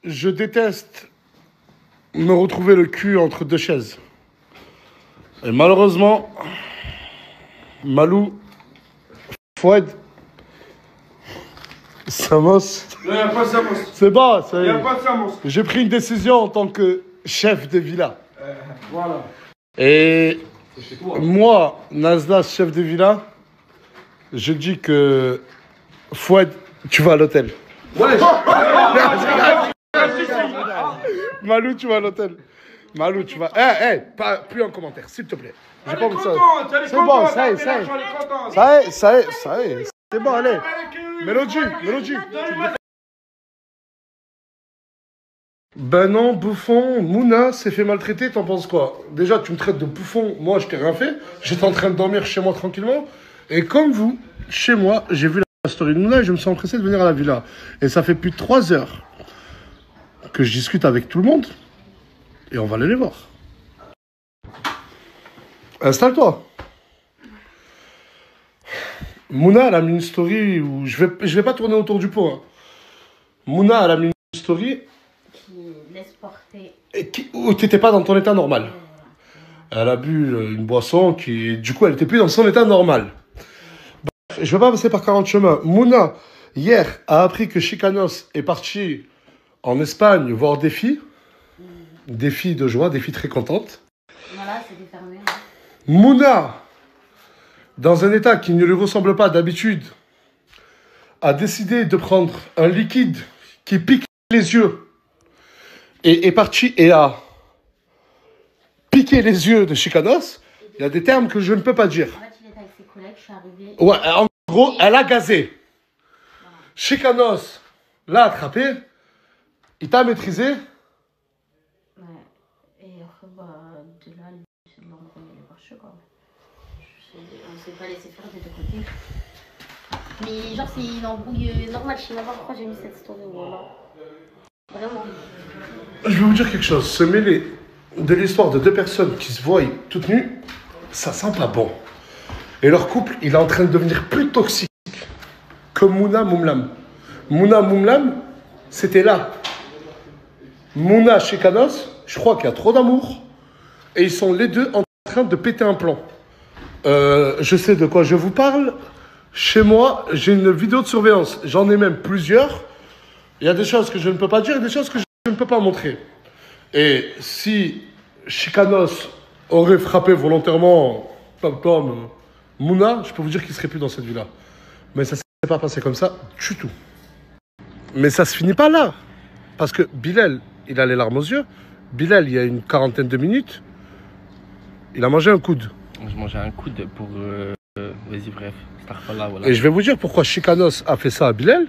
je déteste me retrouver le cul entre deux chaises. Et malheureusement, Malou, Fouad, Samos. Non, il n'y a pas de Samos. C'est bon, ça y Il n'y est. a pas de Samos. J'ai pris une décision en tant que chef de villa. Voilà. Et moi, Naslas, chef de villa, je dis que Fouad, tu vas à l'hôtel. Ouais. Malou, tu vas à l'hôtel. Malou, tu vas. Pas plus en commentaire, s'il te plaît. J'ai pas envie de ça. C'est bon, ça y est, ça y est. Ça y est, ça y est, ça y est. C'est bon, allez. Mélodie. Ben non, bouffon, Mouna s'est fait maltraiter, t'en penses quoi? Déjà, tu me traites de bouffon, moi je t'ai rien fait. J'étais en train de dormir chez moi tranquillement. Et comme vous, chez moi, j'ai vu la story de Mouna et je me suis empressé de venir à la villa. Et ça fait plus de 3 heures que je discute avec tout le monde. Et on va aller les voir. Installe-toi. Mouna, elle a mis une story où je vais pas tourner autour du pot. Hein. Mouna, elle a mis une story Laisse porter. où t'étais pas dans ton état normal. Elle a bu une boisson qui, du coup, elle était plus dans son état normal. Bref, je vais pas passer par 40 chemins. Mouna, hier, a appris que Chicanos est parti en Espagne voir des filles. Des filles de joie, des filles très contentes. Voilà, c'était fermé. Mouna, dans un état qui ne lui ressemble pas d'habitude, a décidé de prendre un liquide qui pique les yeux et est parti et a piqué les yeux de Chicanos. Il y a des termes que je ne peux pas dire. En fait, il était avec ses collègues, je suis arrivée. Ouais, en gros, elle a gazé. Chicanos l'a attrapé, il t'a maîtrisé. Ouais. Et après, de là, c'est bon, on est marché, quoi. On s'est pas laissé faire des deux côtés. Mais genre, c'est une embrouille normale. Je sais même pas pourquoi j'ai mis cette story. Voilà. Vraiment. Je vais vous dire quelque chose. Se mêler de l'histoire de deux personnes qui se voient toutes nues, ça sent pas bon. Et leur couple, il est en train de devenir plus toxique que Mouna Moumlam. Mouna Moumlam, c'était là. Mouna Chicanos, je crois qu'il y a trop d'amour. Et ils sont les deux en train de péter un plomb. Je sais de quoi je vous parle. Chez moi, j'ai une vidéo de surveillance. J'en ai même plusieurs. Il y a des choses que je ne peux pas dire et des choses que je ne peux pas montrer. Et si Chicanos aurait frappé volontairement Mouna, je peux vous dire qu'il ne serait plus dans cette vie-là. Mais ça ne s'est pas passé comme ça du tout. Mais ça ne se finit pas là. Parce que Bilal, il a les larmes aux yeux. Bilal, il y a une quarantaine de minutes, il a mangé un coude. Je mangeais un coude pour... Vas-y, bref. Voilà. Et je vais vous dire pourquoi Chicanos a fait ça à Bilal.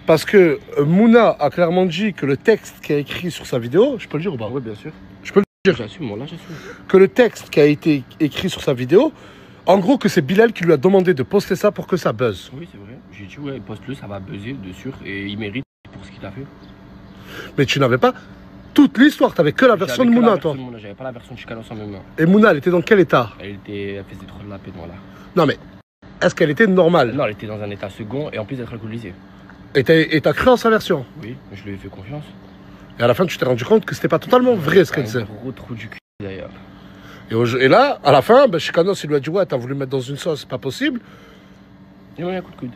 Parce que Mouna a clairement dit que le texte qui a écrit sur sa vidéo, je peux le dire ou pas? Oui, bien sûr. Je peux le dire. J'assume, moi là, j'assume. Que le texte qui a été écrit sur sa vidéo, en gros que c'est Bilal qui lui a demandé de poster ça pour que ça buzz. Oui, c'est vrai. J'ai dit, ouais, poste-le, ça va buzzer, de sûr. Et il mérite pour ce qu'il a fait. Mais tu n'avais pas toute l'histoire, t'avais que la version de Mouna, toi. J'avais pas la version de Chicanos en même main. Et Mouna, elle était dans quel état? Elle faisait trop de la peine, voilà. Non mais, est-ce qu'elle était normale? Non, elle était dans un état second et en plus d'être alcoolisée. Et t'as cru en sa version? Oui, je lui ai fait confiance. Et à la fin, tu t'es rendu compte que c'était pas totalement vrai ce qu'elle disait. Un gros trou du cul, d'ailleurs. Et là, à la fin, Chicanos, il lui a dit, ouais, t'as voulu mettre dans une sauce, c'est pas possible. Il m'a mis un coup de coude.